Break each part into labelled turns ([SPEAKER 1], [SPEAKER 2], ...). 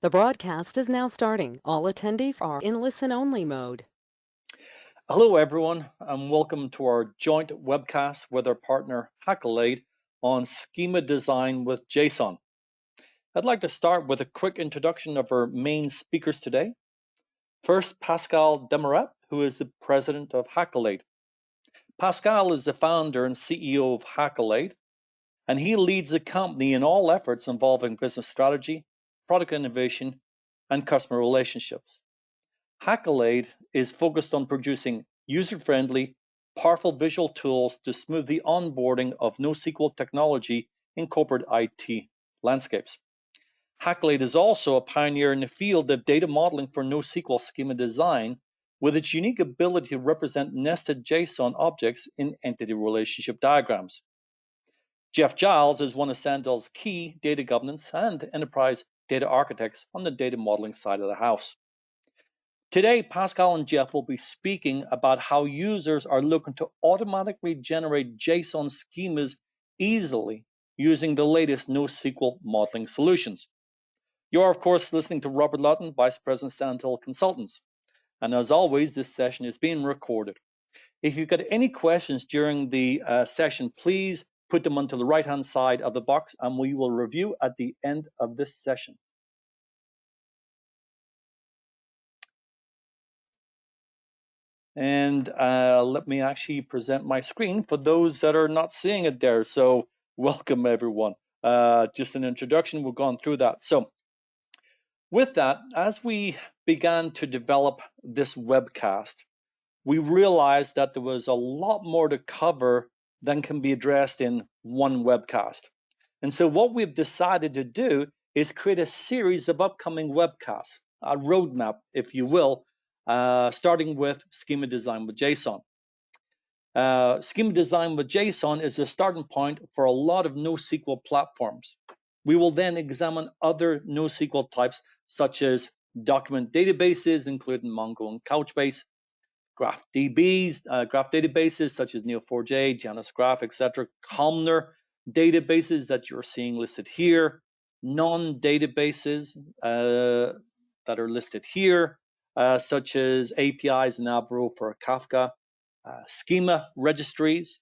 [SPEAKER 1] The broadcast is now starting. All attendees are in listen-only mode.
[SPEAKER 2] Hello, everyone, and welcome to our joint webcast with our partner Accolade on Schema Design with JSON. I'd like to start with a quick introduction of our main speakers today. First, Pascal Demeret, who is the president of Accolade. Pascal is the founder and CEO of Accolade, and he leads the company in all efforts involving business strategy, product innovation, and customer relationships. Accolade is focused on producing user-friendly, powerful visual tools to smooth the onboarding of NoSQL technology in corporate IT landscapes. Accolade is also a pioneer in the field of data modeling for NoSQL schema design, with its unique ability to represent nested JSON objects in entity relationship diagrams. Jeff Giles is one of Sandel's key data governance and enterprise data architects on the data modeling side of the house. Today, Pascal and Jeff will be speaking about how users are looking to automatically generate JSON schemas easily using the latest NoSQL modeling solutions. You are, of course, listening to Robert Lutton, Vice President, Sandhill Consultants. And as always, this session is being recorded. If you've got any questions during the session, please put them onto the right-hand side of the box, and we will review at the end of this session. And let me actually present my screen for those that are not seeing it there. So welcome, everyone. Just an introduction, we've gone through that. So with that, as we began to develop this webcast, we realized that there was a lot more to cover than can be addressed in one webcast. And so what we've decided to do is create a series of upcoming webcasts, a roadmap, if you will, starting with Schema Design with JSON. Schema Design with JSON is the starting point for a lot of NoSQL platforms. We will then examine other NoSQL types such as document databases, including Mongo and Couchbase, graph databases such as Neo4j, Janus Graph, etc., columnar databases that you're seeing listed here, non-databases that are listed here, such as APIs and Avro for Kafka, schema registries,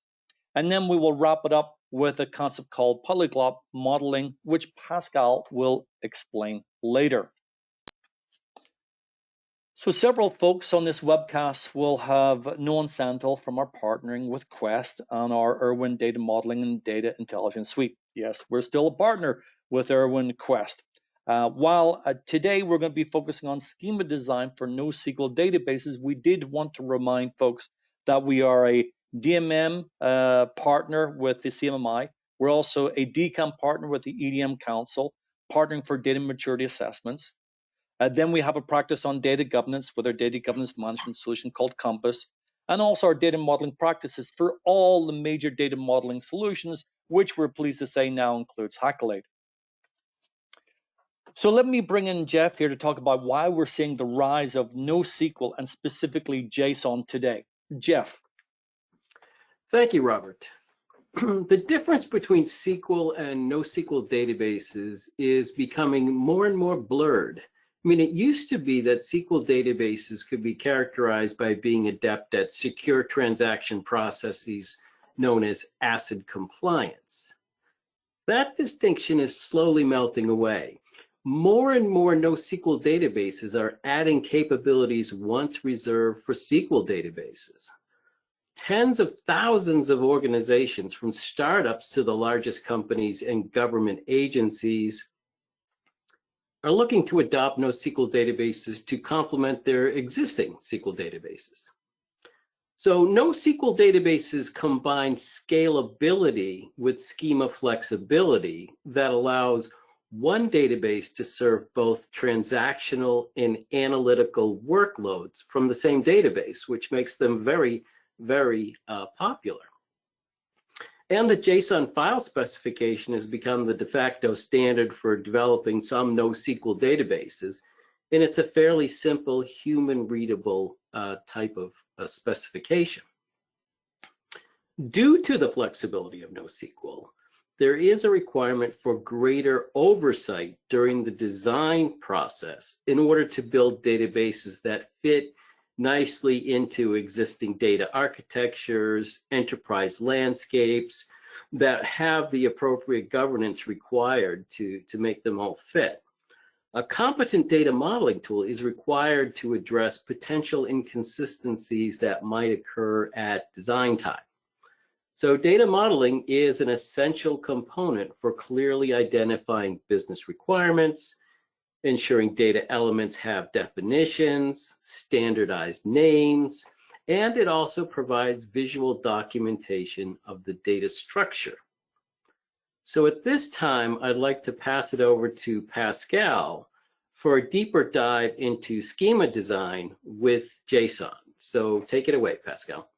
[SPEAKER 2] and then we will wrap it up with a concept called polyglot modeling, which Pascal will explain later. So several folks on this webcast will have known Santel from our partnering with Quest on our Irwin Data Modeling and Data Intelligence Suite. Yes, we're still a partner with Irwin Quest. While today we're going to be focusing on schema design for NoSQL databases, we did want to remind folks that we are a DMM partner with the CMMI. We're also a DCAM partner with the EDM Council, partnering for data maturity assessments. Then we have a practice on data governance with our data governance management solution called Compass, and also our data modeling practices for all the major data modeling solutions, which we're pleased to say now includes Accolade. So let me bring in Jeff here to talk about why we're seeing the rise of NoSQL and specifically JSON today. Jeff.
[SPEAKER 3] Thank you, Robert. The difference between SQL and NoSQL databases is becoming more and more blurred. I mean, it used to be that SQL databases could be characterized by being adept at secure transaction processes known as ACID compliance. That distinction is slowly melting away. More and more NoSQL databases are adding capabilities once reserved for SQL databases. Tens of thousands of organizations, from startups to the largest companies and government agencies, are looking to adopt NoSQL databases to complement their existing SQL databases. So NoSQL databases combine scalability with schema flexibility that allows one database to serve both transactional and analytical workloads from the same database, which makes them very, very popular. And the JSON file specification has become the de facto standard for developing some NoSQL databases, and it's a fairly simple, human-readable type of specification. Due to the flexibility of NoSQL, there is a requirement for greater oversight during the design process in order to build databases that fit nicely into existing data architectures, enterprise landscapes, that have the appropriate governance required to make them all fit. A competent data modeling tool is required to address potential inconsistencies that might occur at design time. So data modeling is an essential component for clearly identifying business requirements, ensuring data elements have definitions, standardized names, and it also provides visual documentation of the data structure. So at this time, I'd like to pass it over to Pascal for a deeper dive into schema design with JSON. So take it away, Pascal.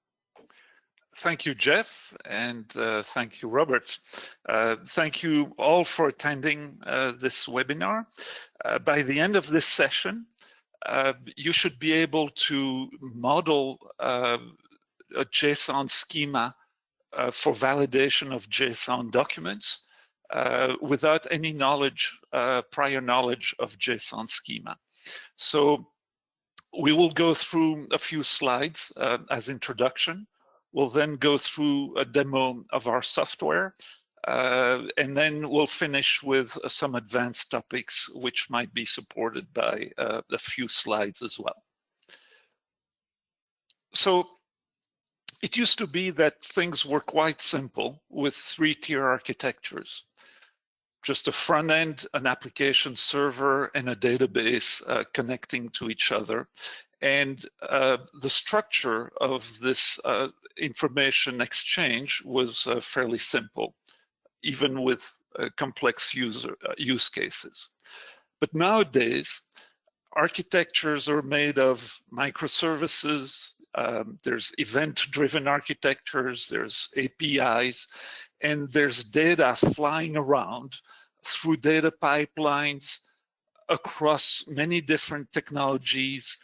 [SPEAKER 4] Thank you, Jeff, and thank you, Robert. Thank you all for attending this webinar. By the end of this session, you should be able to model a JSON schema for validation of JSON documents without any knowledge, prior knowledge of JSON schema. So we will go through a few slides as introduction. We'll then go through a demo of our software, and then we'll finish with some advanced topics which might be supported by a few slides as well. So it used to be that things were quite simple with three-tier architectures. Just a front end, an application server, and a database connecting to each other. And the structure of this information exchange was fairly simple, even with complex use cases. But nowadays, architectures are made of microservices, there's event-driven architectures, there's APIs, and there's data flying around through data pipelines across many different technologies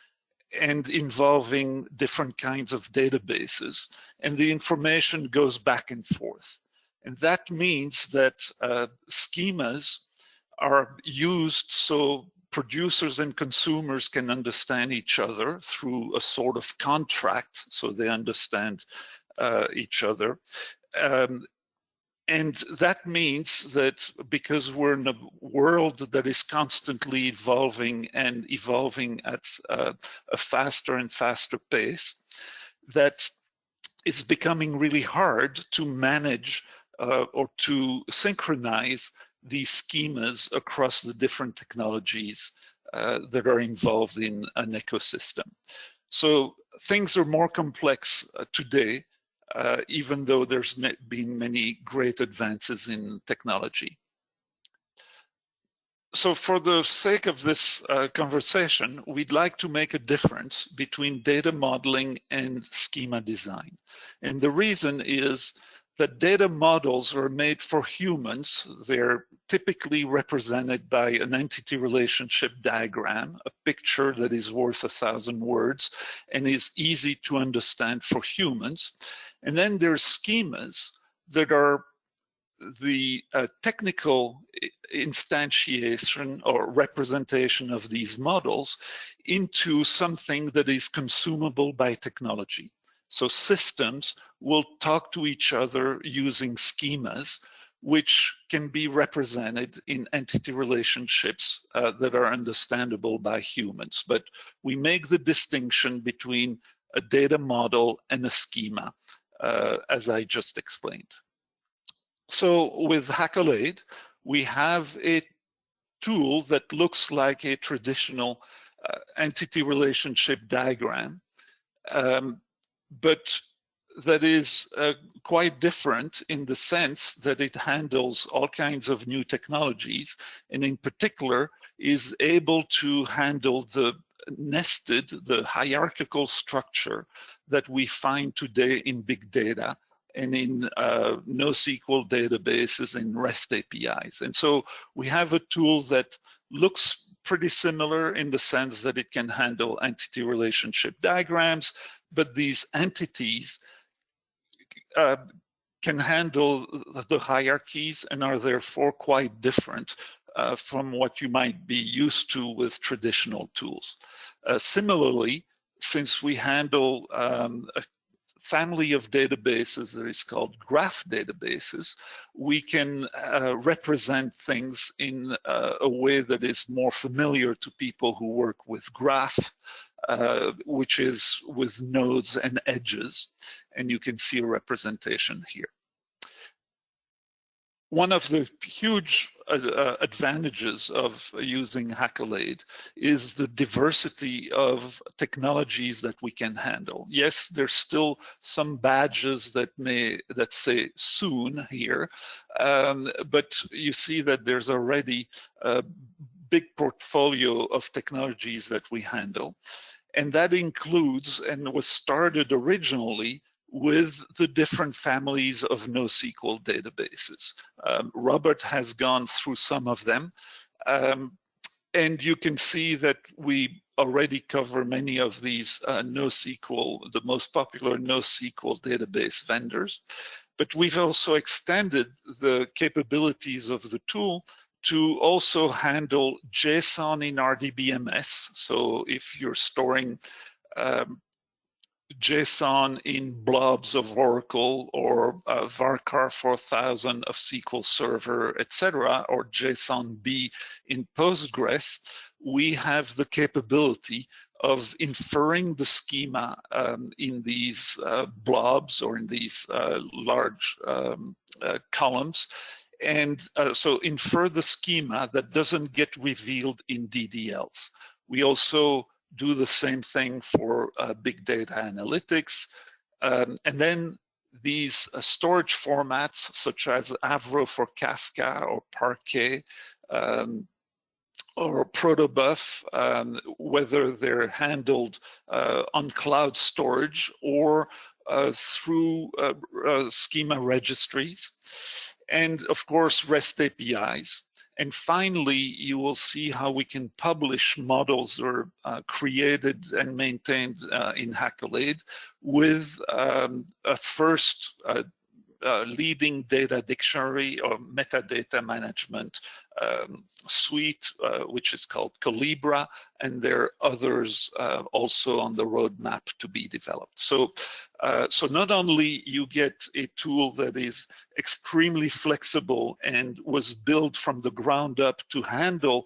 [SPEAKER 4] and involving different kinds of databases. And the information goes back and forth. And that means that schemas are used so producers and consumers can understand each other through a sort of contract, so they understand each other. And that means that because we're in a world that is constantly evolving and evolving at a faster and faster pace, that it's becoming really hard to manage or to synchronize these schemas across the different technologies that are involved in an ecosystem. So things are more complex today, even though there's been many great advances in technology. So for the sake of this conversation, we'd like to make a difference between data modeling and schema design. And the reason is that data models are made for humans. They're typically represented by an entity relationship diagram, a picture that is worth 1,000 words and is easy to understand for humans. And then there's schemas that are the technical instantiation or representation of these models into something that is consumable by technology. So systems will talk to each other using schemas, which can be represented in entity relationships that are understandable by humans. But we make the distinction between a data model and a schema, as I just explained. So with Accolade, we have a tool that looks like a traditional entity relationship diagram, but that is quite different in the sense that it handles all kinds of new technologies, and in particular is able to handle the nested, the hierarchical structure that we find today in big data and in NoSQL databases and REST APIs. And so we have a tool that looks pretty similar in the sense that it can handle entity relationship diagrams, but these entities can handle the hierarchies and are therefore quite different from what you might be used to with traditional tools. Similarly, since we handle a family of databases that is called graph databases, we can represent things in a way that is more familiar to people who work with graph, which is with nodes and edges, and you can see a representation here. One of the huge advantages of using Accolade is the diversity of technologies that we can handle. Yes, there's still some badges that say soon here, but you see that there's already a big portfolio of technologies that we handle. And that includes, and was started originally, with the different families of NoSQL databases. Robert has gone through some of them, and you can see that we already cover many of these NoSQL, the most popular NoSQL database vendors, but we've also extended the capabilities of the tool to also handle JSON in RDBMS. So if you're storing JSON in blobs of Oracle, or varchar 4000 of SQL Server, etc., or JSON-B in Postgres, we have the capability of inferring the schema in these blobs or in these large columns, and so infer the schema that doesn't get revealed in DDLs. We also do the same thing for big data analytics. And then these storage formats, such as Avro for Kafka or Parquet or Protobuf, whether they're handled on cloud storage or through schema registries. And of course, REST APIs. And finally, you will see how we can publish models that are created and maintained in Accolade with a first leading data dictionary or metadata management suite, which is called Calibra, and there are others also on the roadmap to be developed. So not only you get a tool that is extremely flexible and was built from the ground up to handle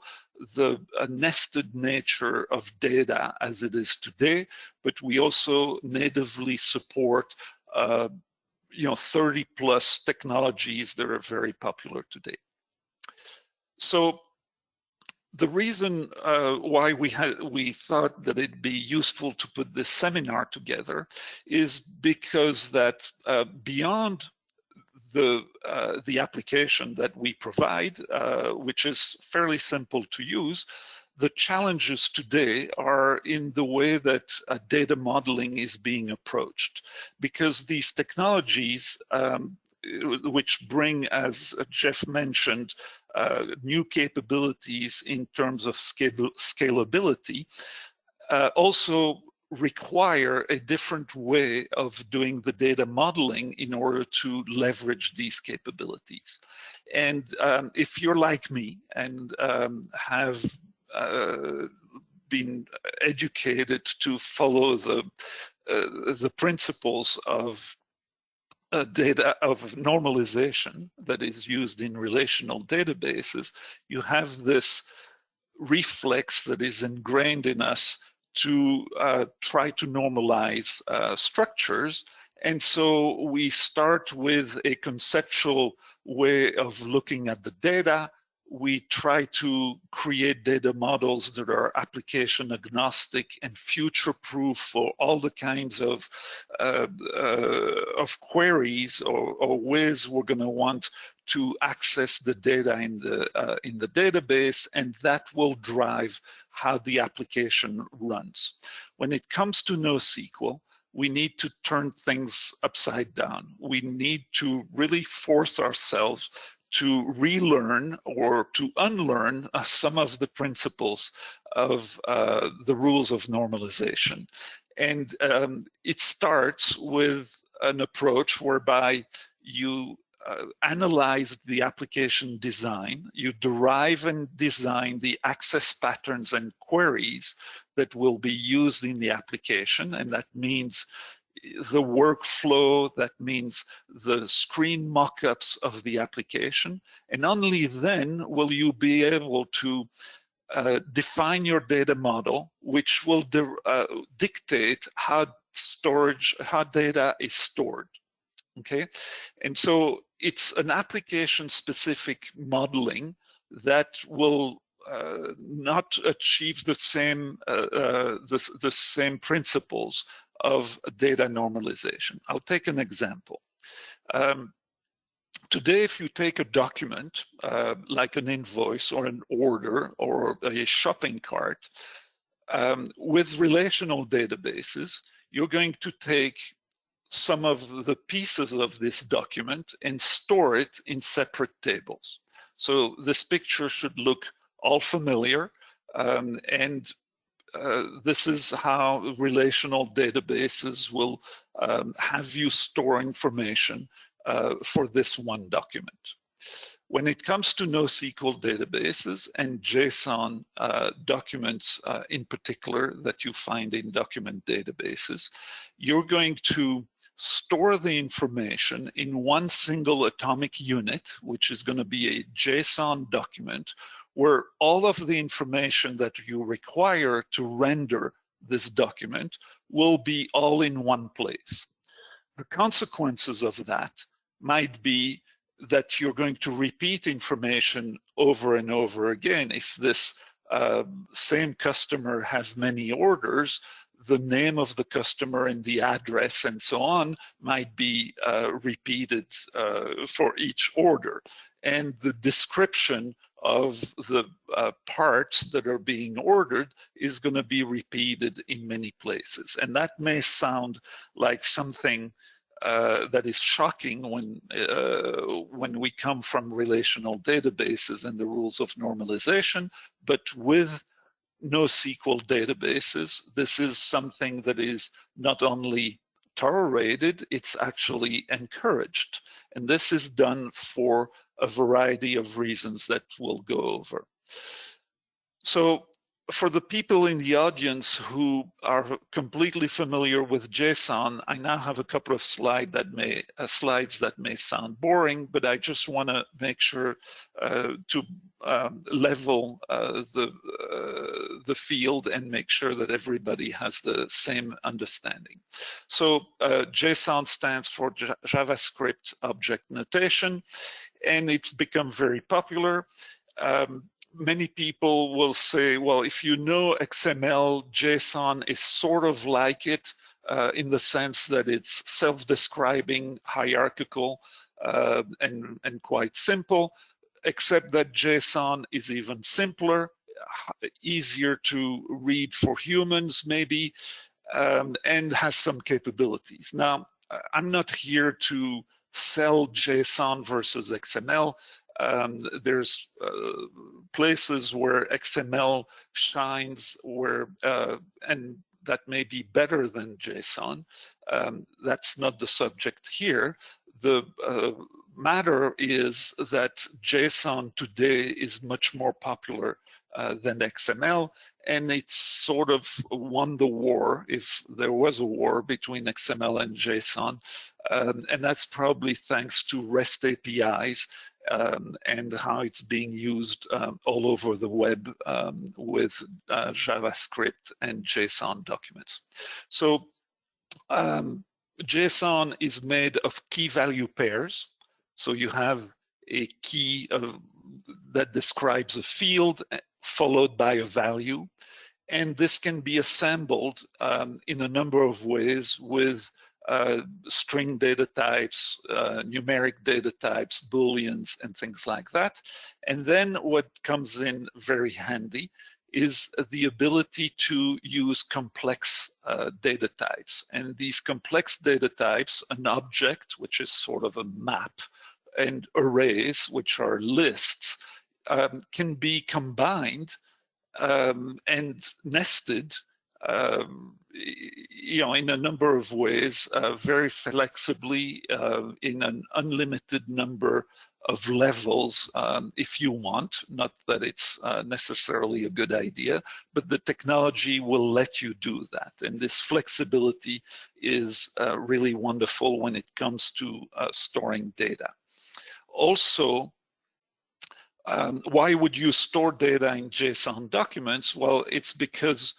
[SPEAKER 4] the nested nature of data as it is today, but we also natively support 30 plus technologies that are very popular today. So the reason why we thought that it'd be useful to put this seminar together is because that beyond the application that we provide, which is fairly simple to use, the challenges today are in the way that data modeling is being approached, because these technologies, which bring, as Jeff mentioned, new capabilities in terms of scalability, also require a different way of doing the data modeling in order to leverage these capabilities. And if you're like me and have been educated to follow the principles of data of normalization that is used in relational databases, you have this reflex that is ingrained in us to try to normalize structures. And so we start with a conceptual way of looking at the data. We try to create data models that are application agnostic and future-proof for all the kinds of queries or ways we're going to want to access the data in the database, and that will drive how the application runs. When it comes to NoSQL, we need to turn things upside down. We need to really force ourselves to relearn or to unlearn some of the principles of the rules of normalization. And it starts with an approach whereby you analyze the application design, you derive and design the access patterns and queries that will be used in the application, and that means the workflow, that means the screen mockups of the application, and only then will you be able to define your data model, which will dictate how data is stored. Okay, and so it's an application-specific modeling that will not achieve the same principles of data normalization. I'll take an example. Today, if you take a document like an invoice or an order or a shopping cart, with relational databases, you're going to take some of the pieces of this document and store it in separate tables. So this picture should look all familiar, and this is how relational databases will have you store information for this one document. When it comes to NoSQL databases and JSON documents in particular that you find in document databases, you're going to store the information in one single atomic unit, which is going to be a JSON document, where all of the information that you require to render this document will be all in one place. The consequences of that might be that you're going to repeat information over and over again. If this same customer has many orders, the name of the customer and the address and so on might be repeated for each order. And the description of the parts that are being ordered is going to be repeated in many places. And that may sound like something that is shocking when we come from relational databases and the rules of normalization, but with NoSQL databases, this is something that is not only tolerated, it's actually encouraged. And this is done for a variety of reasons that we'll go over. So for the people in the audience who are completely familiar with JSON, I now have a couple of slides that may sound boring, but I just want to make sure to level the field and make sure that everybody has the same understanding. So JSON stands for JavaScript Object Notation, and it's become very popular. Many people will say, well, if you know XML, JSON is sort of like it in the sense that it's self-describing, hierarchical, and quite simple, except that JSON is even simpler, easier to read for humans maybe, and has some capabilities. Now, I'm not here to sell JSON versus XML. There's places where XML shines and that may be better than JSON. That's not the subject here. The matter is that JSON today is much more popular than XML, and it's sort of won the war, if there was a war between XML and JSON, and that's probably thanks to REST APIs and how it's being used all over the web with JavaScript and JSON documents. So JSON is made of key value pairs. So you have a key that describes a field followed by a value. And this can be assembled in a number of ways with string data types, numeric data types, booleans, and things like that. And then what comes in very handy is the ability to use complex data types. And these complex data types, an object, which is sort of a map, and arrays, which are lists, can be combined and nested in a number of ways, very flexibly, in an unlimited number of levels, if you want. Not that it's necessarily a good idea, but the technology will let you do that. And this flexibility is really wonderful when it comes to storing data. Also, why would you store data in JSON documents? Well, it's because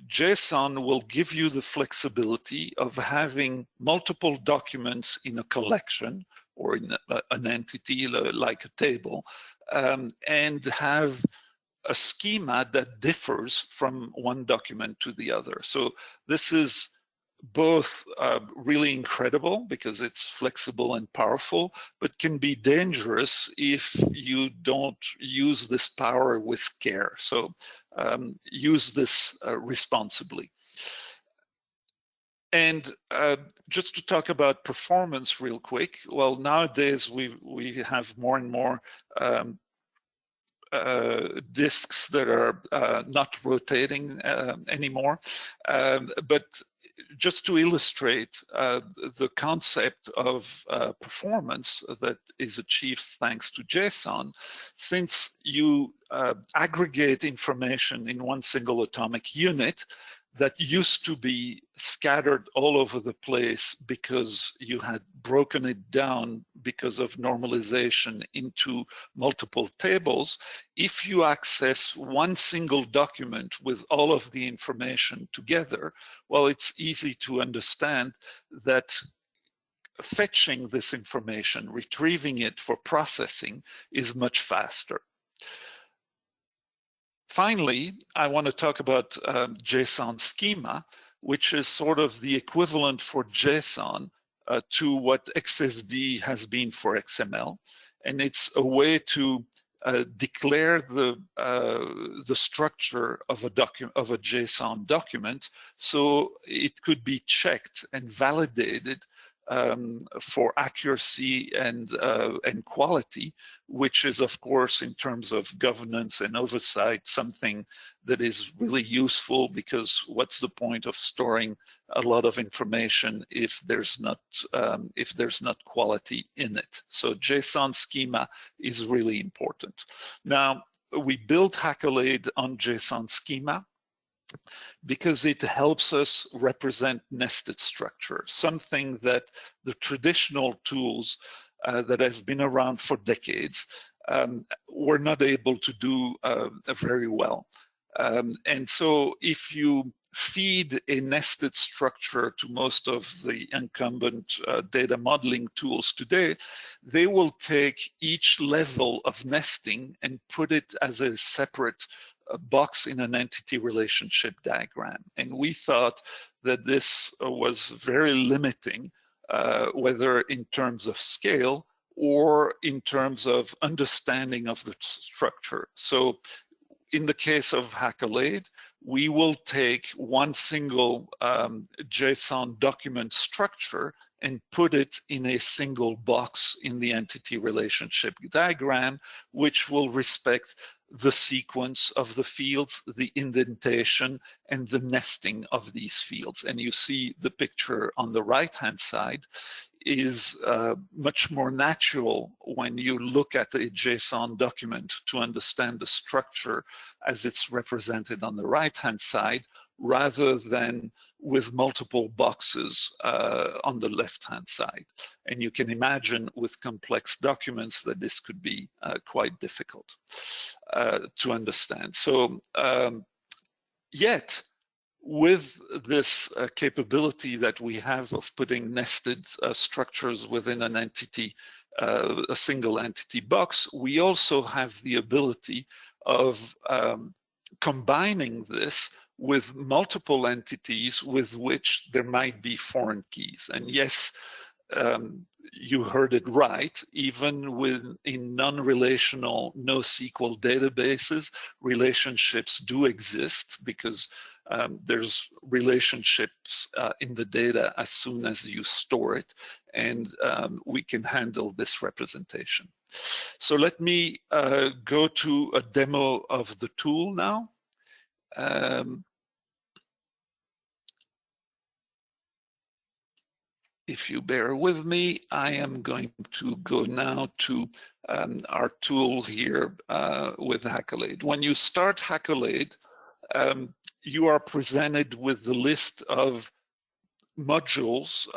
[SPEAKER 4] JSON will give you the flexibility of having multiple documents in a collection or in an entity like a table, and have a schema that differs from one document to the other. So this is both really incredible because it's flexible and powerful, but can be dangerous if you don't use this power with care. So use this responsibly. And just to talk about performance real quick, well, nowadays we have more and more disks that are not rotating anymore, but just to illustrate the concept of performance that is achieved thanks to JSON, since you aggregate information in one single atomic unit that used to be scattered all over the place because you had broken it down because of normalization into multiple tables, if you access one single document with all of the information together, well, it's easy to understand that fetching this information, retrieving it for processing, is much faster. Finally, I want to talk about JSON Schema, which is sort of the equivalent for JSON to what XSD has been for XML. And it's a way to declare the structure of a JSON document, so it could be checked and validated for accuracy and quality, which is, of course, in terms of governance and oversight, something that is really useful, because what's the point of storing a lot of information if there's not quality in it? So JSON Schema is really important. Now, we built Accolade on JSON Schema because it helps us represent nested structure, something that the traditional tools that have been around for decades were not able to do very well. And so if you feed a nested structure to most of the incumbent data modeling tools today, they will take each level of nesting and put it as a separate box in an entity relationship diagram. And we thought that this was very limiting, whether in terms of scale or in terms of understanding of the structure. So in the case of Accolade, we will take one single JSON document structure and put it in a single box in the entity relationship diagram, which will respect the sequence of the fields, the indentation, and the nesting of these fields. And you see the picture on the right-hand side is much more natural when you look at a JSON document to understand the structure as it's represented on the right-hand side, rather than with multiple boxes on the left-hand side. And you can imagine with complex documents that this could be quite difficult to understand. So yet, with this capability that we have of putting nested structures within an entity, a single entity box, we also have the ability of combining this with multiple entities with which there might be foreign keys. And yes, you heard it right, even in non-relational NoSQL databases, relationships do exist, because there's relationships in the data as soon as you store it, and we can handle this representation. So let me go to a demo of the tool now. if you bear with me, I am going to go now to our tool here with Accolade. When you start Accolade, you are presented with the list of modules,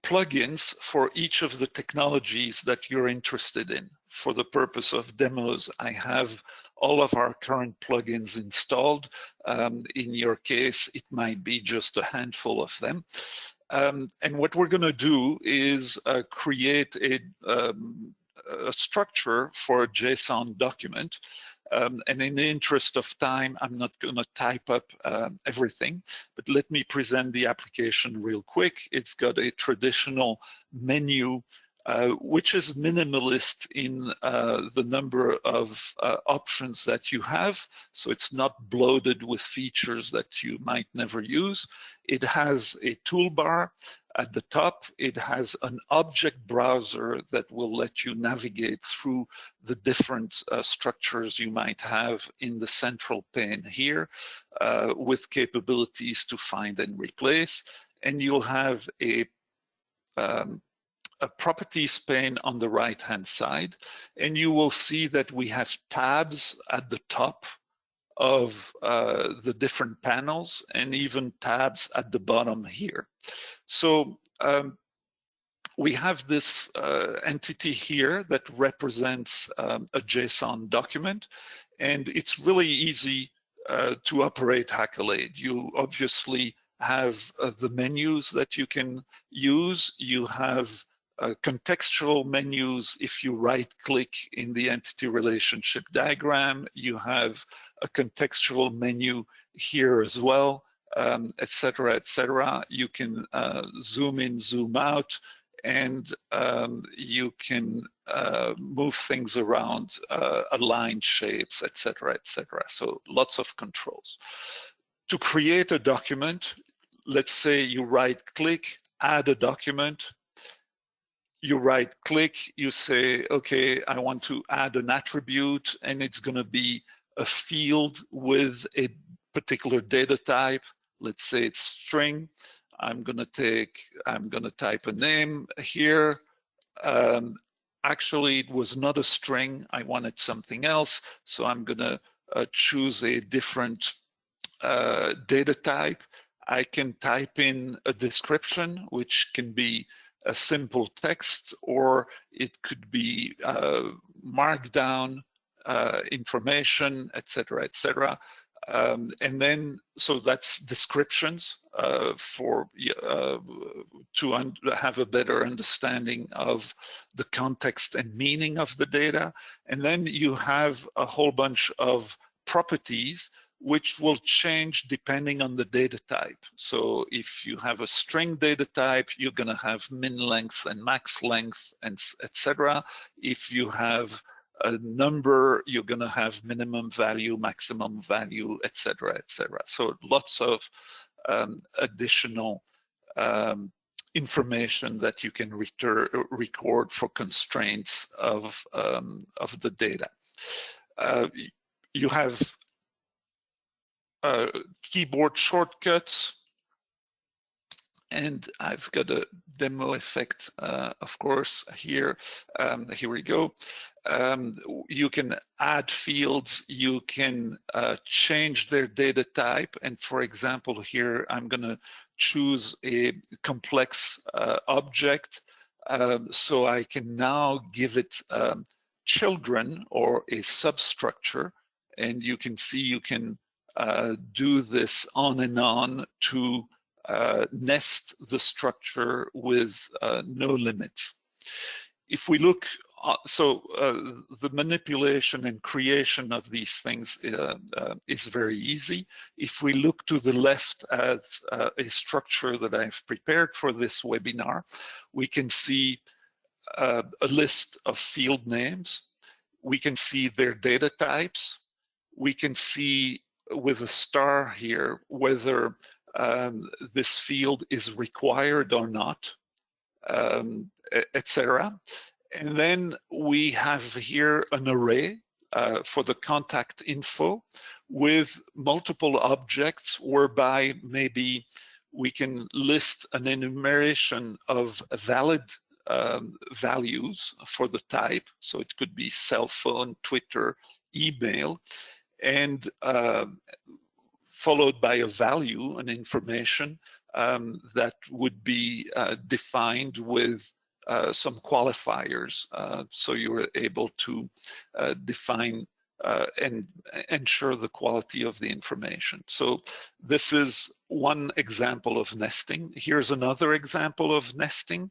[SPEAKER 4] plugins for each of the technologies that you're interested in. For the purpose of demos, I have all of our current plugins installed. In your case, it might be just a handful of them. And what we're going to do is create a structure for a JSON document. And in the interest of time, I'm not going to type up everything, but let me present the application real quick. It's got a traditional menu, which is minimalist in the number of options that you have. So it's not bloated with features that you might never use. It has a toolbar at the top. It has an object browser that will let you navigate through the different structures you might have in the central pane here, with capabilities to find and replace. And you'll have a properties pane on the right-hand side, and you will see that we have tabs at the top of the different panels, and even tabs at the bottom here. So we have this entity here that represents a JSON document, and it's really easy to operate Accolade. You obviously have the menus that you can use. You have contextual menus. If you right-click in the entity relationship diagram, you have a contextual menu here as well, et cetera, et cetera. You can zoom in, zoom out, and you can move things around, align shapes, et cetera, et cetera. So lots of controls. To create a document, let's say you right-click, add a document. You right-click, you say, okay, I want to add an attribute, and it's going to be a field with a particular data type. Let's say it's string. I'm going to type a name here. Actually, it was not a string. I wanted something else, so I'm going to choose a different data type. I can type in a description, which can be a simple text, or it could be markdown information, et cetera, et cetera. And then, so that's descriptions to have a better understanding of the context and meaning of the data. And then you have a whole bunch of properties which will change depending on the data type. So if you have a string data type, you're going to have min length and max length, and etc. If you have a number, you're going to have minimum value, maximum value, etc., etc. So lots of additional information that you can record for constraints of the data. You have keyboard shortcuts, and I've got a demo effect, of course, here. Here we go. You can add fields, you can change their data type, and for example, here I'm going to choose a complex object, so I can now give it children or a substructure, and you can see you can do this on and on to nest the structure with no limits. If we look, the manipulation and creation of these things is very easy. If we look to the left at a structure that I've prepared for this webinar, we can see a list of field names. We can see their data types. We can see with a star here whether this field is required or not, etc. And then we have here an array for the contact info with multiple objects, whereby maybe we can list an enumeration of valid values for the type. So it could be cell phone, Twitter, email, and followed by a value, an information that would be defined with some qualifiers. So you were able to define and ensure the quality of the information. So this is one example of nesting. Here's another example of nesting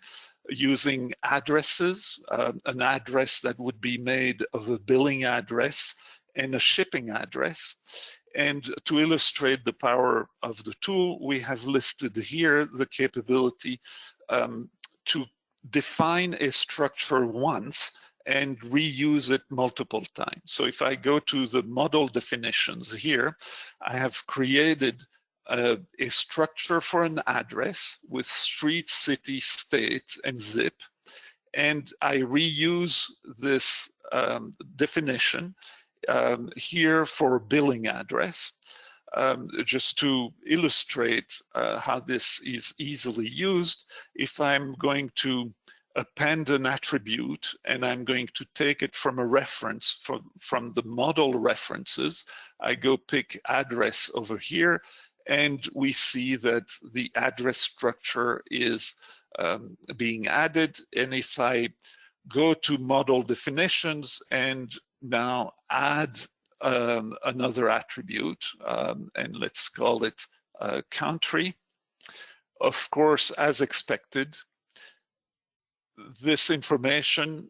[SPEAKER 4] using addresses, an address that would be made of a billing address and a shipping address. And to illustrate the power of the tool, we have listed here the capability to define a structure once and reuse it multiple times. So if I go to the model definitions here, I have created a structure for an address with street, city, state, and zip. And I reuse this definition here for billing address, just to illustrate how this is easily used. If I'm going to append an attribute and I'm going to take it from a reference from the model references, I go pick address over here, and we see that the address structure is being added. And if I go to model definitions and now add another attribute, and let's call it country, of course, as expected, this information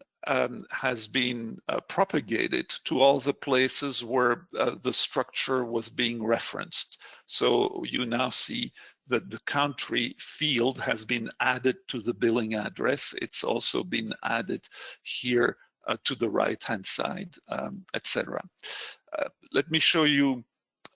[SPEAKER 4] has been propagated to all the places where the structure was being referenced. So you now see that the country field has been added to the billing address. It's also been added here to the right-hand side, etc. Let me show you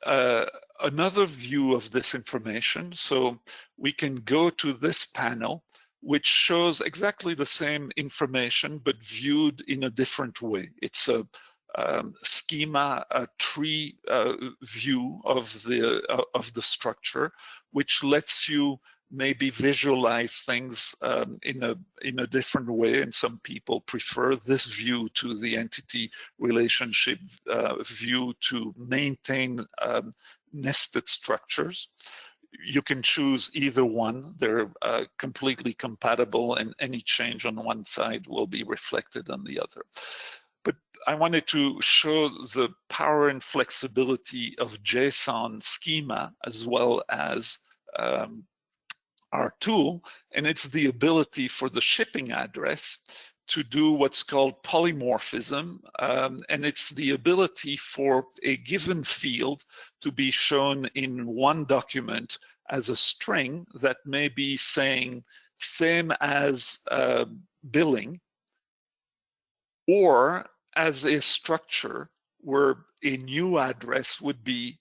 [SPEAKER 4] another view of this information. So we can go to this panel, which shows exactly the same information, but viewed in a different way. It's a schema, a tree view of the structure, which lets you maybe visualize things in a different way. And some people prefer this view to the entity relationship view to maintain nested structures. You can choose either one. They're completely compatible, and any change on one side will be reflected on the other. But I wanted to show the power and flexibility of JSON schema as well as our tool, and it's the ability for the shipping address to do what's called polymorphism, and it's the ability for a given field to be shown in one document as a string that may be saying same as billing, or as a structure where a new address would be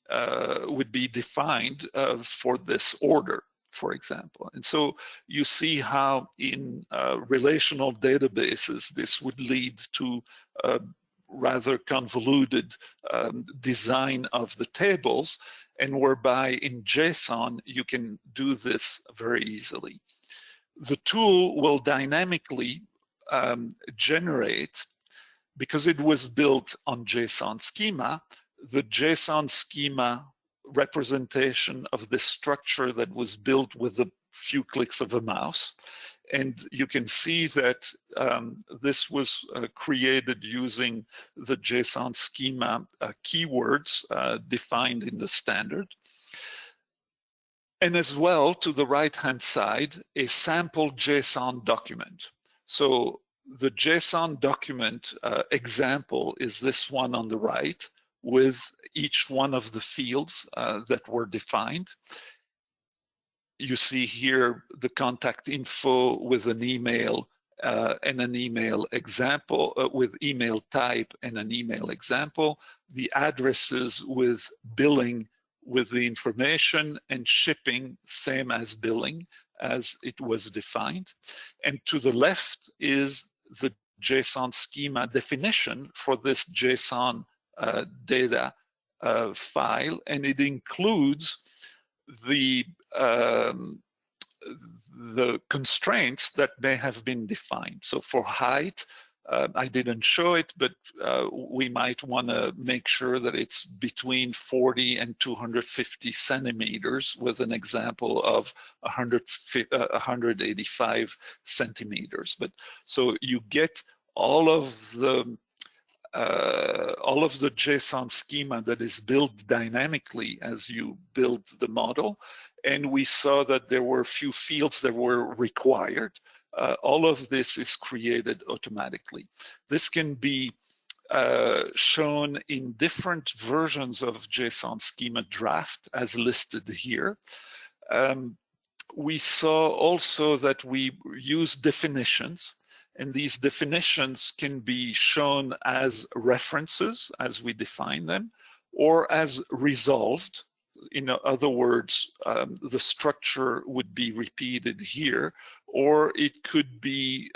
[SPEAKER 4] defined for this order, for example. And so you see how in relational databases, this would lead to a rather convoluted design of the tables, and whereby in JSON, you can do this very easily. The tool will dynamically generate, because it was built on JSON schema, the JSON schema representation of this structure that was built with a few clicks of a mouse. And you can see that this was created using the JSON schema keywords defined in the standard. And as well, to the right-hand side, a sample JSON document. So the JSON document example is this one on the right, with each one of the fields that were defined. You see here the contact info with an email and an email example, with email type and an email example, the addresses with billing with the information, and shipping same as billing as it was defined. And to the left is the JSON schema definition for this JSON data file, and it includes the constraints that may have been defined. So for height, I didn't show it, but we might want to make sure that it's between 40 and 250 centimeters with an example of 185 centimeters. But so you get all of the JSON schema that is built dynamically as you build the model. And we saw that there were a few fields that were required. All of this is created automatically. This can be shown in different versions of JSON schema draft as listed here. We saw also that we use definitions, and these definitions can be shown as references as we define them, or as resolved. In other words, the structure would be repeated here, or it could be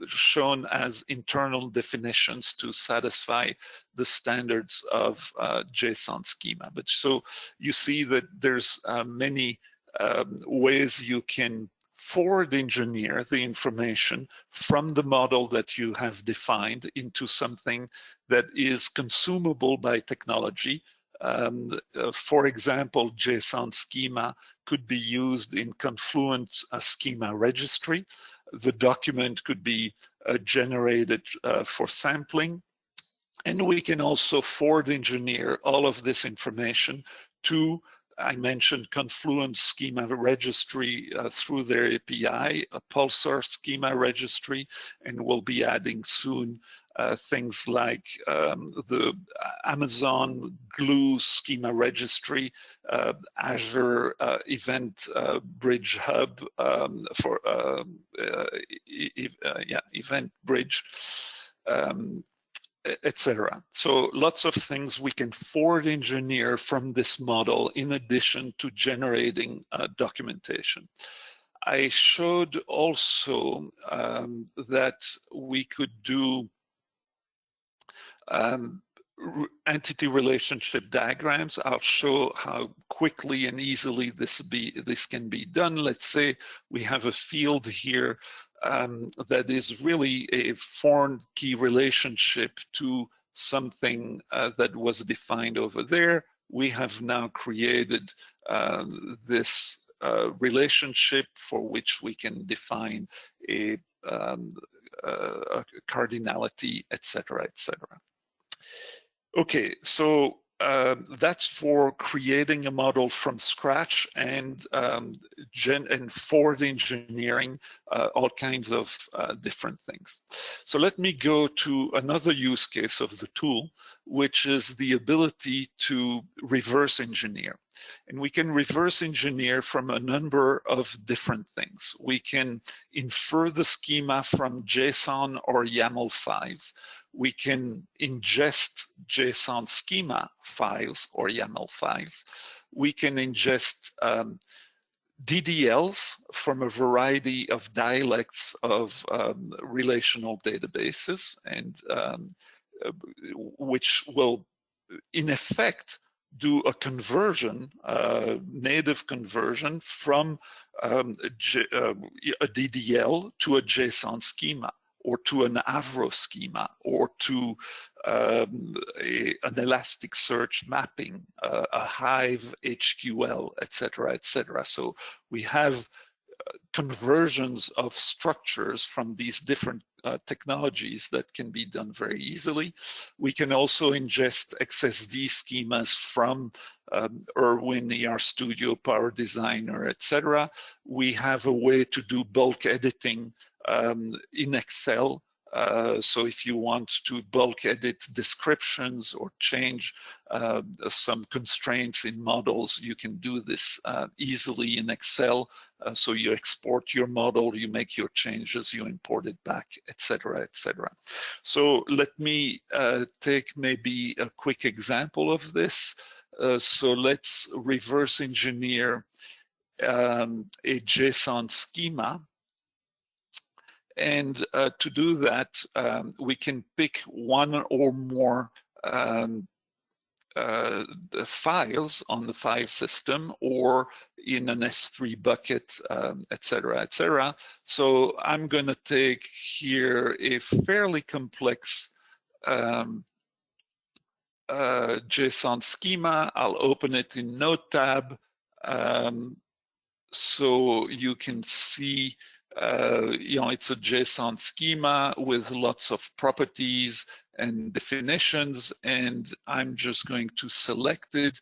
[SPEAKER 4] shown as internal definitions to satisfy the standards of JSON schema. But so you see that there's many ways you can forward engineer the information from the model that you have defined into something that is consumable by technology. For example, JSON schema could be used in Confluent schema registry. The document could be generated for sampling. And we can also forward engineer all of this information to, I mentioned Confluent schema registry through their API, a Pulsar schema registry, and we'll be adding soon things like the Amazon Glue schema registry, Azure Event Bridge Hub for Event Bridge, etc. So lots of things we can forward engineer from this model in addition to generating documentation. I showed also that we could do entity relationship diagrams. I'll show how quickly and easily this can be done. Let's say we have a field here that is really a foreign key relationship to something that was defined over there. We have now created this relationship for which we can define a cardinality, etc., etc. Okay, so that's for creating a model from scratch and forward engineering all kinds of different things. So let me go to another use case of the tool, which is the ability to reverse engineer. And we can reverse engineer from a number of different things. We can infer the schema from JSON or YAML files. We can ingest JSON schema files or YAML files. We can ingest DDLs from a variety of dialects of relational databases, and which will, in effect, do a conversion, native conversion from a DDL to a JSON schema, or to an Avro schema, or to an Elasticsearch mapping, a Hive HQL, etc., etc. So we have conversions of structures from these different technologies that can be done very easily. We can also ingest XSD schemas from Irwin, ER Studio, Power Designer, etc. We have a way to do bulk editing in Excel. So if you want to bulk edit descriptions or change some constraints in models, you can do this easily in Excel. So you export your model, you make your changes, you import it back, etc., etc. So let me take maybe a quick example of this. So let's reverse engineer a JSON schema. And to do that, we can pick one or more the files on the file system or in an S3 bucket, etc., etc. So I'm going to take here a fairly complex JSON schema. I'll open it in Node tab so you can see, it's a JSON schema with lots of properties and definitions, and I'm just going to select it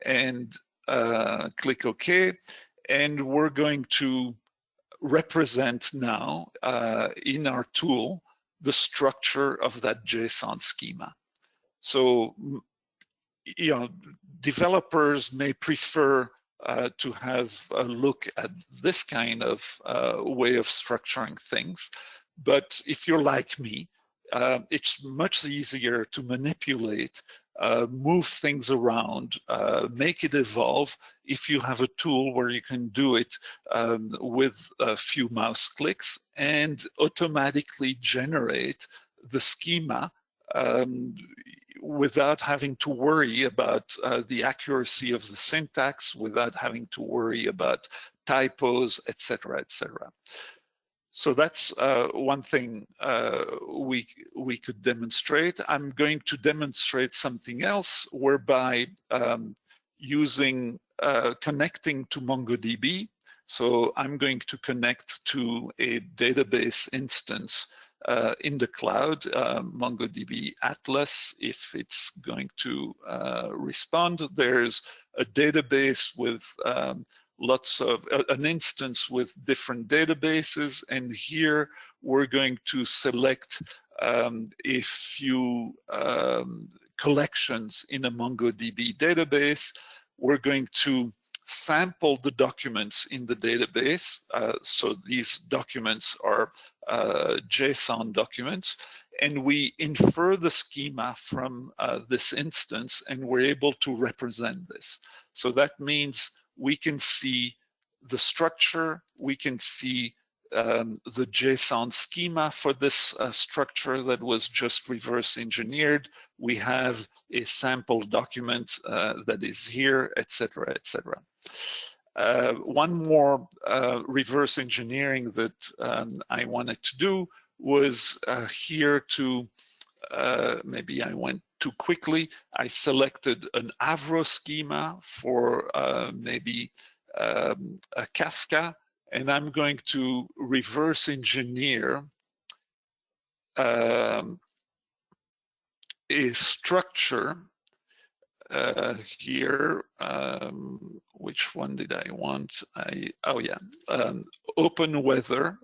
[SPEAKER 4] and click OK. And we're going to represent now in our tool the structure of that JSON schema. So, developers may prefer to have a look at this kind of way of structuring things. But if you're like me, it's much easier to manipulate, move things around, make it evolve if you have a tool where you can do it with a few mouse clicks and automatically generate the schema without having to worry about the accuracy of the syntax, without having to worry about typos, etc., etc. So that's one thing we could demonstrate. I'm going to demonstrate something else whereby using connecting to MongoDB. So I'm going to connect to a database instance in the cloud, MongoDB Atlas, if it's going to respond. There's a database with lots of, an instance with different databases, and here we're going to select a few collections in a MongoDB database. We're going to sample the documents in the database. So these documents are JSON documents, and we infer the schema from this instance, and we're able to represent this. So that means we can see the structure, we can see the JSON schema for this structure that was just reverse engineered. We have a sample document that is here, etc., etc. One more reverse engineering that I wanted to do was here to, maybe I went too quickly. I selected an Avro schema for maybe a Kafka, and I'm going to reverse engineer a structure here. Which one did I want? Open weather.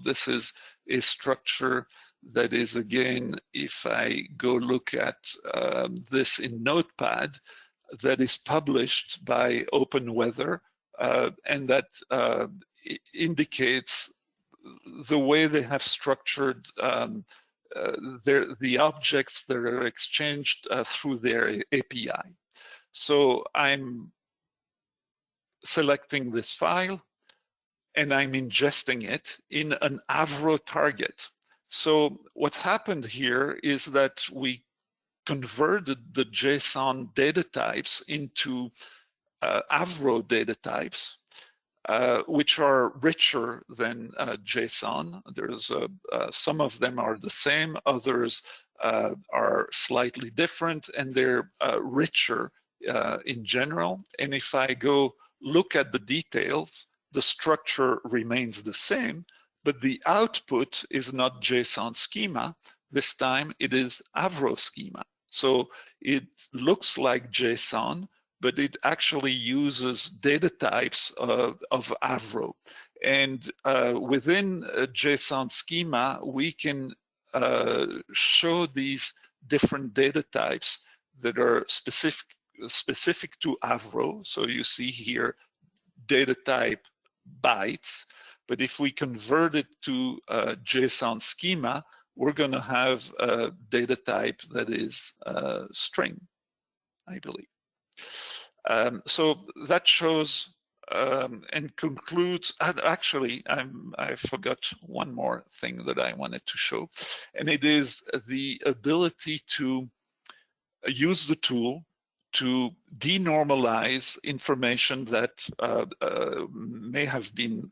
[SPEAKER 4] This is a structure that is, again, if I go look at this in Notepad, that is published by Open Weather, and that indicates the way they have structured the objects that are exchanged through their API. So I'm selecting this file and I'm ingesting it in an Avro target. So what happened here is that we converted the JSON data types into Avro data types, which are richer than JSON. There's some of them are the same, others are slightly different, and they're richer in general. And if I go look at the details, the structure remains the same, but the output is not JSON schema. This time it is Avro schema. So it looks like JSON, but it actually uses data types of Avro. And within a JSON schema, we can show these different data types that are specific to Avro. So you see here data type bytes, but if we convert it to JSON schema, we're going to have a data type that is string, I believe. So that shows and concludes. Actually, I forgot one more thing that I wanted to show, and it is the ability to use the tool to denormalize information that may have been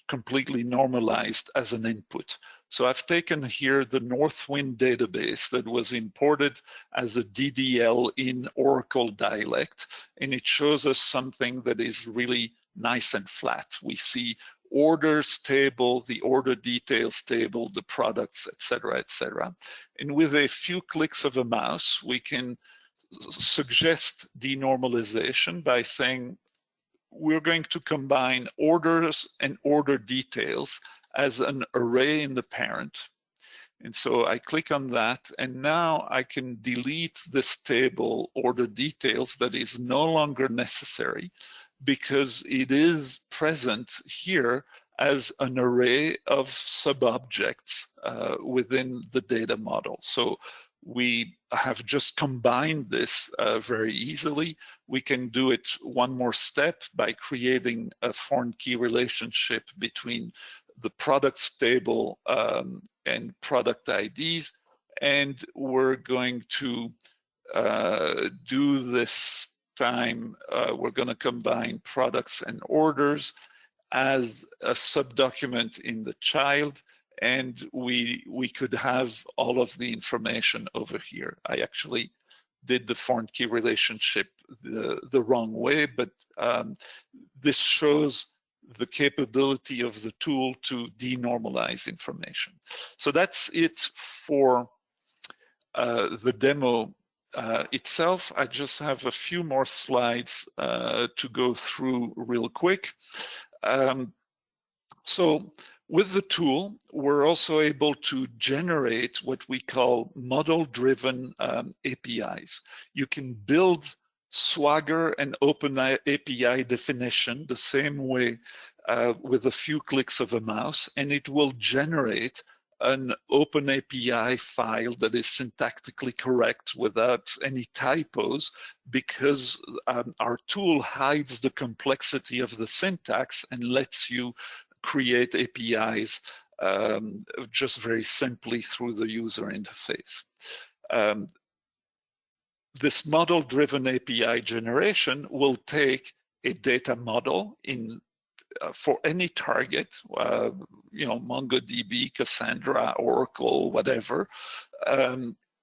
[SPEAKER 4] completely normalized as an input. So I've taken here the Northwind database that was imported as a DDL in Oracle dialect, and it shows us something that is really nice and flat. We see orders table, the order details table, the products, etc., etc. And with a few clicks of a mouse, we can suggest denormalization by saying we're going to combine orders and order details as an array in the parent. And so I click on that, and now I can delete this table order details that is no longer necessary because it is present here as an array of sub-objects within the data model. So we have just combined this very easily. We can do it one more step by creating a foreign key relationship between the products table and product IDs. And we're going to do this time, we're going to combine products and orders as a subdocument in the child, and we could have all of the information over here. I actually did the foreign key relationship the wrong way, but this shows the capability of the tool to denormalize information. So that's it for the demo itself. I just have a few more slides to go through real quick. So with the tool, we're also able to generate what we call model-driven APIs. You can build Swagger and Open API definition the same way with a few clicks of a mouse, and it will generate an Open API file that is syntactically correct without any typos, because our tool hides the complexity of the syntax and lets you create APIs just very simply through the user interface. This model-driven API generation will take a data model in for any target, you know, MongoDB, Cassandra, Oracle, whatever,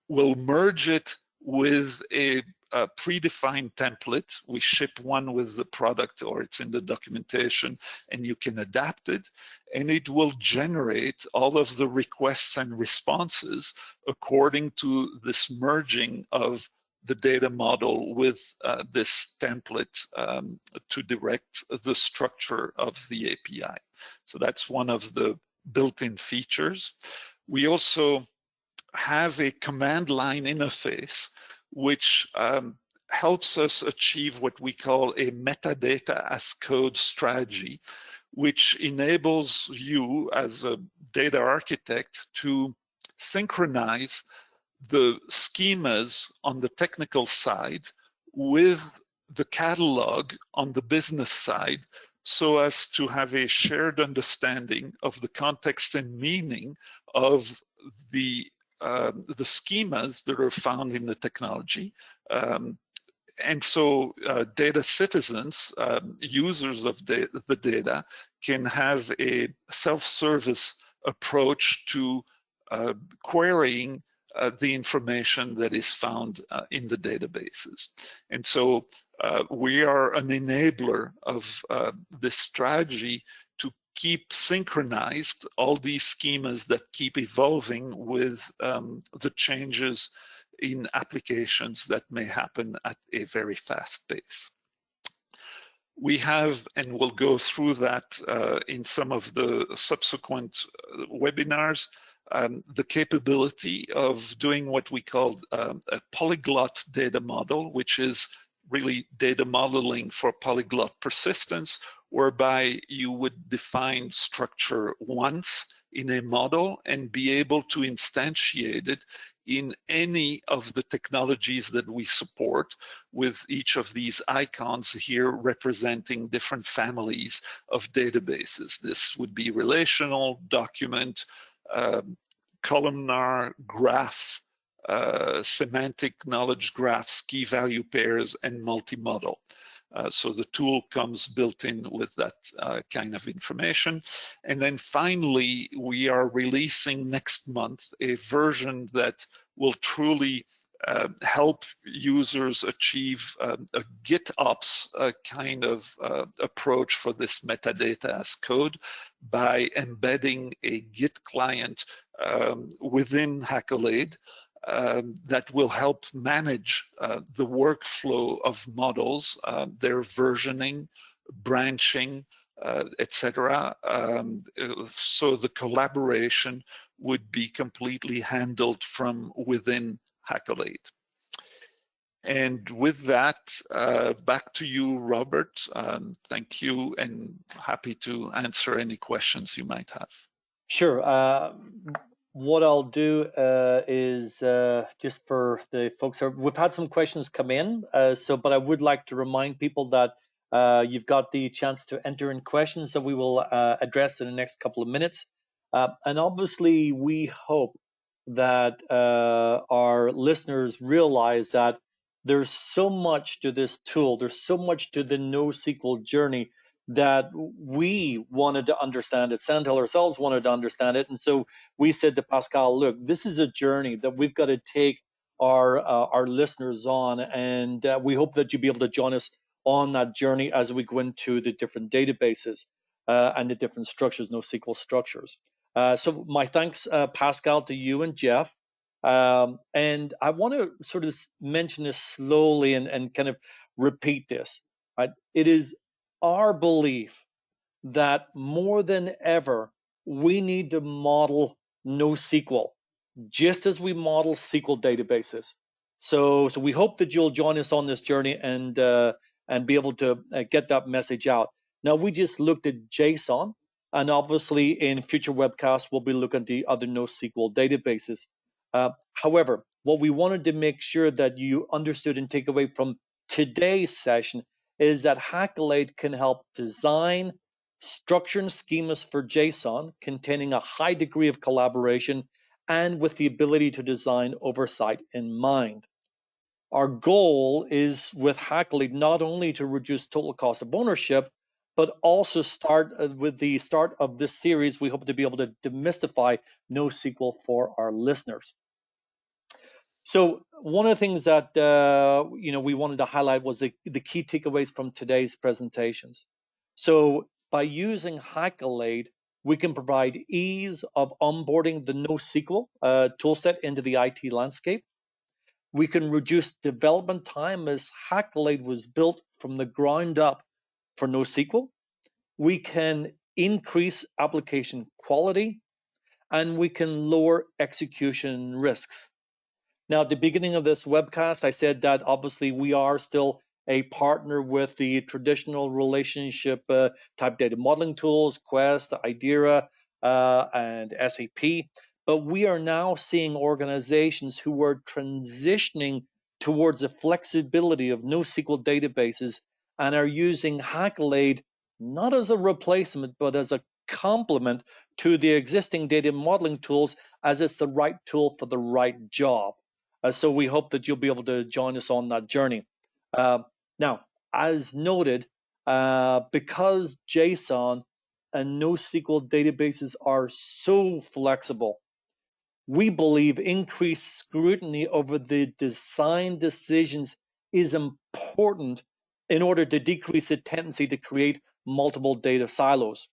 [SPEAKER 4] will merge it with a predefined template. We ship one with the product, or it's in the documentation, and you can adapt it, and it will generate all of the requests and responses according to this merging of the data model with this template to direct the structure of the API. So that's one of the built-in features. We also have a command line interface which helps us achieve what we call a metadata as code strategy, which enables you as a data architect to synchronize the schemas on the technical side with the catalog on the business side, so as to have a shared understanding of the context and meaning of the schemas that are found in the technology. And so data citizens, users of the data, can have a self-service approach to querying the information that is found in the databases. And so we are an enabler of this strategy to keep synchronized all these schemas that keep evolving with the changes in applications that may happen at a very fast pace. We have, and we'll go through that in some of the subsequent webinars, the capability of doing what we call a polyglot data model, which is really data modeling for polyglot persistence, whereby you would define structure once in a model and be able to instantiate it in any of the technologies that we support, with each of these icons here representing different families of databases. This would be relational, document, columnar, graph, semantic knowledge graphs, key value pairs, and multimodal. So the tool comes built in with that kind of information. And then finally, we are releasing next month a version that will truly help users achieve a GitOps kind of approach for this metadata as code by embedding a Git client within Accolade that will help manage the workflow of models, their versioning, branching, etc. So the collaboration would be completely handled from within Accolade. And with that, back to you, Robert. Thank you, and happy to answer any questions you might have.
[SPEAKER 2] Sure. What I'll do is just for the folks, we've had some questions come in, but I would like to remind people that you've got the chance to enter in questions that we will address in the next couple of minutes. And obviously, we hope that our listeners realize that there's so much to this tool, there's so much to the NoSQL journey that we wanted to understand it. Santel ourselves wanted to understand it. And so we said to Pascal, look, this is a journey that we've got to take our listeners on. And we hope that you'll be able to join us on that journey as we go into the different databases and the different structures, NoSQL structures. So my thanks, Pascal, to you and Jeff. And I want to sort of mention this slowly and kind of repeat this. Right? It is our belief that more than ever, we need to model NoSQL, just as we model SQL databases. So we hope that you'll join us on this journey and be able to get that message out. Now, we just looked at JSON, and obviously in future webcasts, we'll be looking at the other NoSQL databases. However, what we wanted to make sure that you understood and take away from today's session is that Accolade can help design structure and schemas for JSON containing a high degree of collaboration and with the ability to design oversight in mind. Our goal is with Accolade not only to reduce total cost of ownership, but also start with the start of this series, we hope to be able to demystify NoSQL for our listeners. So one of the things that we wanted to highlight was the key takeaways from today's presentations. So by using Accolade, we can provide ease of onboarding the NoSQL toolset into the IT landscape. We can reduce development time as Accolade was built from the ground up for NoSQL. We can increase application quality, and we can lower execution risks. Now, at the beginning of this webcast, I said that obviously we are still a partner with the traditional relationship type data modeling tools, Quest, Idera, and SAP. But we are now seeing organizations who are transitioning towards the flexibility of NoSQL databases and are using Accolade not as a replacement, but as a complement to the existing data modeling tools, as it's the right tool for the right job. So we hope that you'll be able to join us on that journey. Now, as noted, because JSON and NoSQL databases are so flexible, we believe increased scrutiny over the design decisions is important in order to decrease the tendency to create multiple data silos.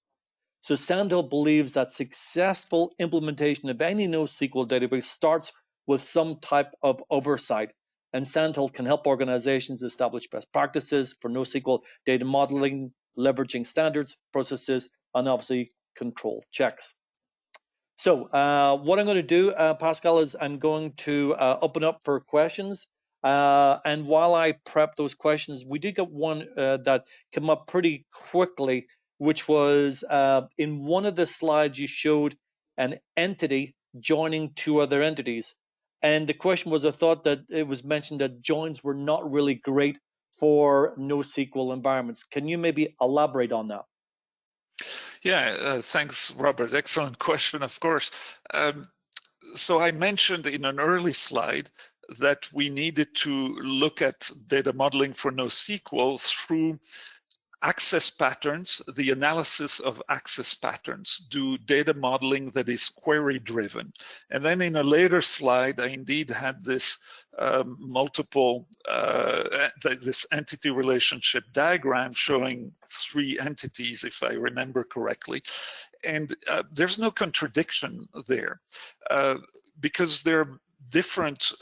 [SPEAKER 2] So Santel believes that successful implementation of any NoSQL database starts with some type of oversight, and Santel can help organizations establish best practices for NoSQL data modeling, leveraging standards, processes, and obviously control checks. So what I'm going to do, Pascal, is I'm going to open up for questions. And while I prep those questions, we did get one that came up pretty quickly, which was in one of the slides you showed an entity joining two other entities. And the question was, I thought that it was mentioned that joins were not really great for NoSQL environments. Can you maybe elaborate on that?
[SPEAKER 4] Yeah, thanks, Robert. Excellent question, of course. So I mentioned in an early slide that we needed to look at data modeling for NoSQL through access patterns, the analysis of access patterns, do data modeling that is query driven. And then in a later slide, I indeed had this this entity relationship diagram showing 3 entities, if I remember correctly. And there's no contradiction there because they're different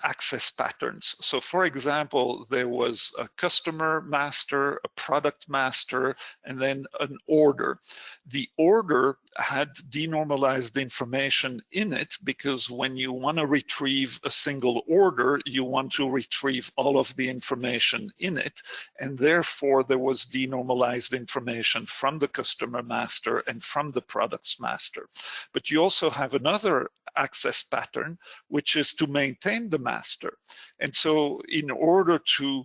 [SPEAKER 4] access patterns. So for example, there was a customer master, a product master, and then an order. The order had denormalized information in it because when you want to retrieve a single order, you want to retrieve all of the information in it. And therefore, there was denormalized information from the customer master and from the products master. But you also have another access pattern, which is to maintain the master. And so in order to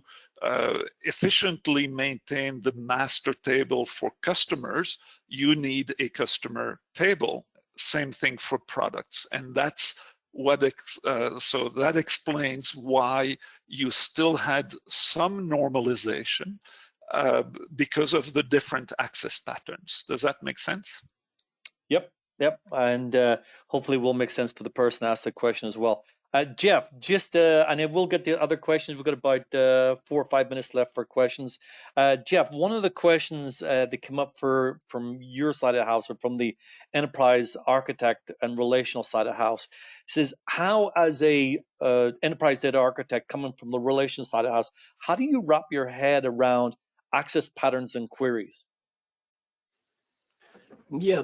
[SPEAKER 4] efficiently maintain the master table for customers, you need a customer table. Same thing for products. And that's what, so that explains why you still had some normalization because of the different access patterns. Does that make sense?
[SPEAKER 2] Yep, and hopefully will make sense for the person asked the question as well. Jeff, just and then we'll get the other questions. We've got about 4 or 5 minutes left for questions. Jeff, one of the questions that came up from your side of the house, or from the enterprise architect and relational side of the house, says, how as a enterprise data architect coming from the relational side of the house, how do you wrap your head around access patterns and queries?
[SPEAKER 3] Yeah,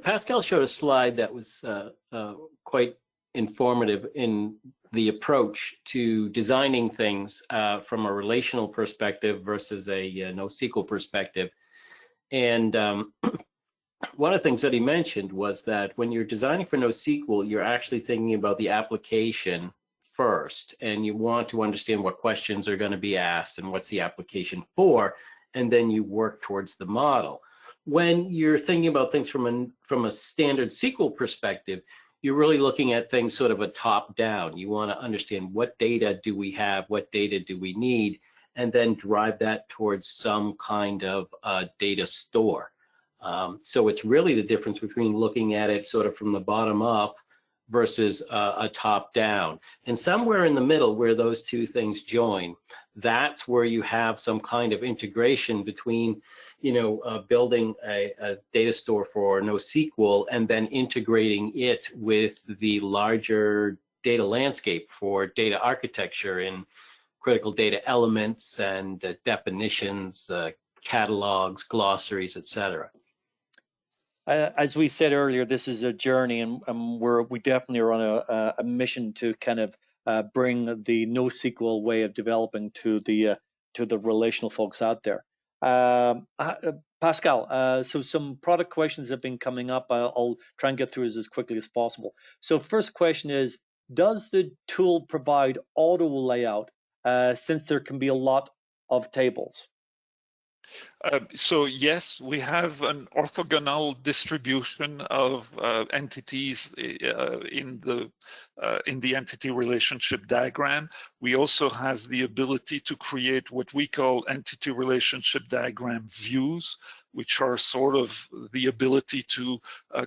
[SPEAKER 3] Pascal showed a slide that was quite informative in the approach to designing things from a relational perspective versus a NoSQL perspective. And one of the things that he mentioned was that when you're designing for NoSQL, you're actually thinking about the application first, and you want to understand what questions are going to be asked and what's the application for, and then you work towards the model. When you're thinking about things from a standard SQL perspective, you're really looking at things sort of a top down. You want to understand what data do we have, what data do we need, and then drive that towards some kind of data store. So it's really the difference between looking at it sort of from the bottom up versus a top down. And somewhere in the middle where those two things join, that's where you have some kind of integration between, building a data store for NoSQL and then integrating it with the larger data landscape for data architecture in critical data elements and definitions, catalogs, glossaries, etc.
[SPEAKER 2] As we said earlier, this is a journey, and we definitely are on a mission to kind of bring the NoSQL way of developing to the relational folks out there. Pascal, so some product questions have been coming up. I'll try and get through this as quickly as possible. So first question is, does the tool provide auto layout since there can be a lot of tables?
[SPEAKER 4] So yes, we have an orthogonal distribution of entities in the entity relationship diagram. We also have the ability to create what we call entity relationship diagram views, which are sort of the ability to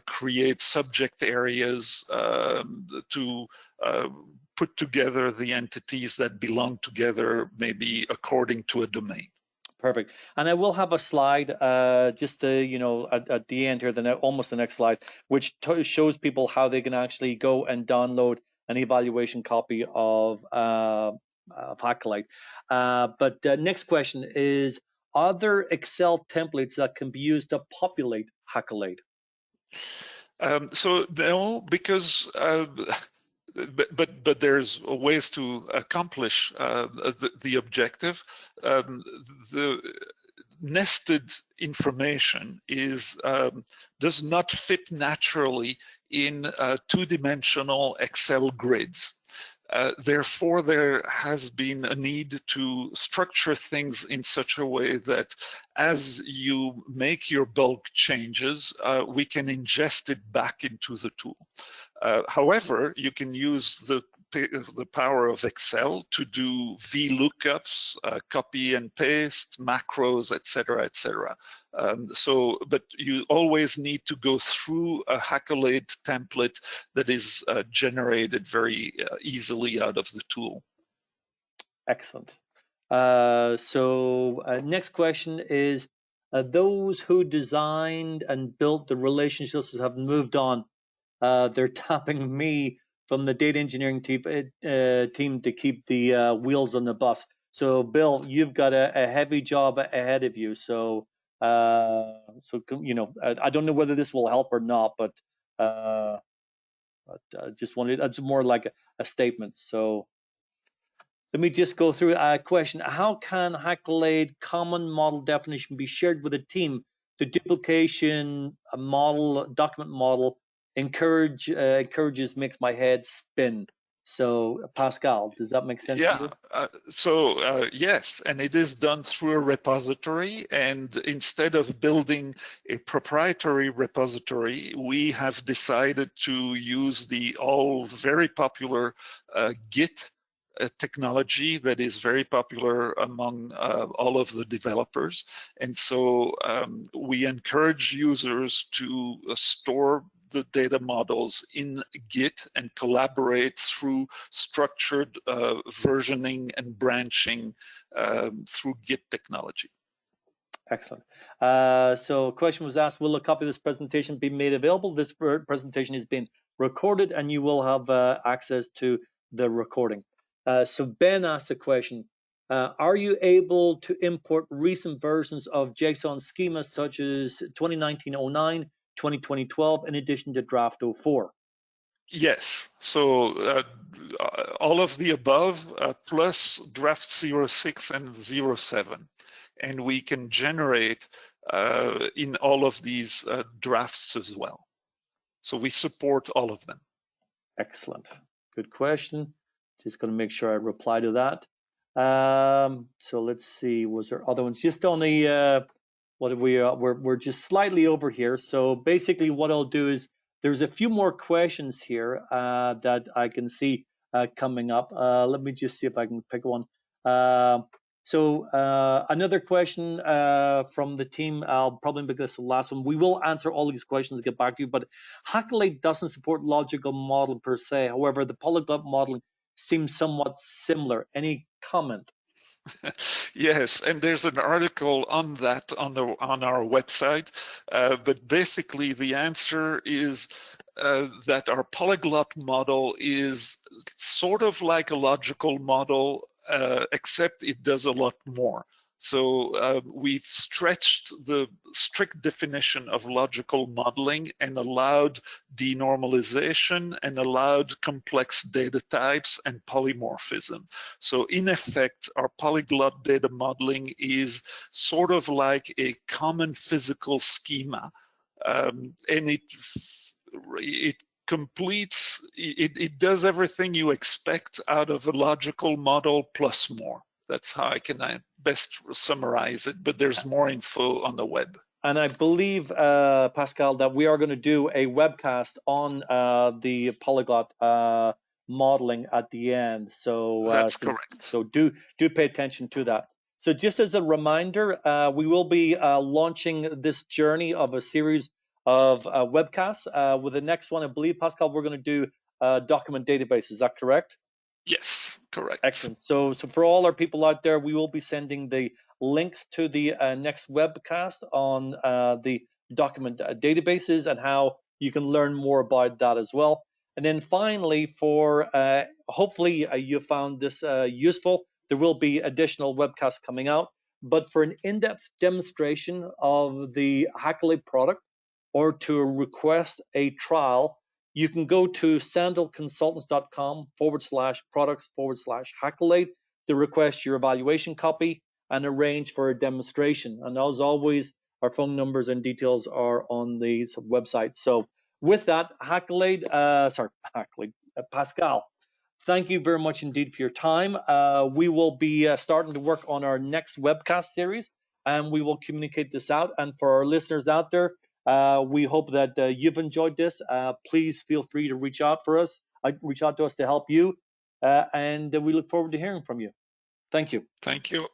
[SPEAKER 4] create subject areas to put together the entities that belong together, maybe according to a domain.
[SPEAKER 2] Perfect. And I will have a slide just at the end here, almost the next slide, which shows people how they can actually go and download an evaluation copy of Accolade. But next question is, are there Excel templates that can be used to populate Accolade?
[SPEAKER 4] So no, because but there's ways to accomplish the objective. The nested information does not fit naturally in two-dimensional Excel grids. Therefore, there has been a need to structure things in such a way that as you make your bulk changes, we can ingest it back into the tool. However, you can use the power of Excel to do VLOOKUPs, copy and paste, macros, etc., etc. But you always need to go through a Accolade template that is generated very easily out of the tool.
[SPEAKER 2] Excellent. Next question is, those who designed and built the relationships have moved on. They're tapping me from the data engineering team to keep the wheels on the bus. So, Bill, you've got a heavy job ahead of you. So, I don't know whether this will help or not, but just wanted, it's more like a statement. So, let me just go through a question. How can Accolade common model definition be shared with a team? The duplication model, document model, encourages makes my head spin. So, Pascal, does that make sense to you?
[SPEAKER 4] Yes, and it is done through a repository, and instead of building a proprietary repository, we have decided to use the all very popular Git technology that is very popular among all of the developers. And so we encourage users to store the data models in Git and collaborate through structured versioning and branching through Git technology.
[SPEAKER 2] Excellent. So a question was asked, will a copy of this presentation be made available? This presentation is being recorded and you will have access to the recording. So Ben asked a question, are you able to import recent versions of JSON Schemas such as 2019-09, 2020-12 in addition to draft 04?
[SPEAKER 4] Yes, so all of the above plus draft 06 and 07. And we can generate in all of these drafts as well. So we support all of them.
[SPEAKER 2] Excellent. Good question. Just going to make sure I reply to that. So let's see, was there other ones? Just on the, what have we, we're just slightly over here. So basically what I'll do is, there's a few more questions here that I can see coming up. Let me just see if I can pick one. Another question from the team, I'll probably make this the last one. We will answer all these questions and get back to you, but Accolade doesn't support logical model per se. However, the polyglot modeling seems somewhat similar. Any comment?
[SPEAKER 4] Yes, and there's an article on that on our website, but basically the answer is that our polyglot model is sort of like a logical model, except it does a lot more. So we've stretched the strict definition of logical modeling and allowed denormalization and allowed complex data types and polymorphism. So in effect, our polyglot data modeling is sort of like a common physical schema, and it completes, it does everything you expect out of a logical model plus more. That's how I can best summarize it, but there's more info on the web.
[SPEAKER 2] And I believe, Pascal, that we are going to do a webcast on the polyglot modeling at the end. So
[SPEAKER 4] that's correct.
[SPEAKER 2] So do pay attention to that. So just as a reminder, we will be launching this journey of a series of webcasts. With the next one, I believe, Pascal, we're going to do document database. Is that correct?
[SPEAKER 4] Yes, correct.
[SPEAKER 2] Excellent. So for all our people out there, we will be sending the links to the next webcast on the document databases and how you can learn more about that as well. And then finally, for hopefully you found this useful, there will be additional webcasts coming out. But for an in-depth demonstration of the Accolade product or to request a trial, you can go to sandalconsultants.com/products/Accolade to request your evaluation copy and arrange for a demonstration. And as always, our phone numbers and details are on the website. So with that, Pascal, Thank you very much indeed for your time. We will be starting to work on our next webcast series, and we will communicate this out. And for our listeners out there, we hope that you've enjoyed this. Please feel free to reach out to us to help you, and we look forward to hearing from you. Thank you.
[SPEAKER 4] Thank you.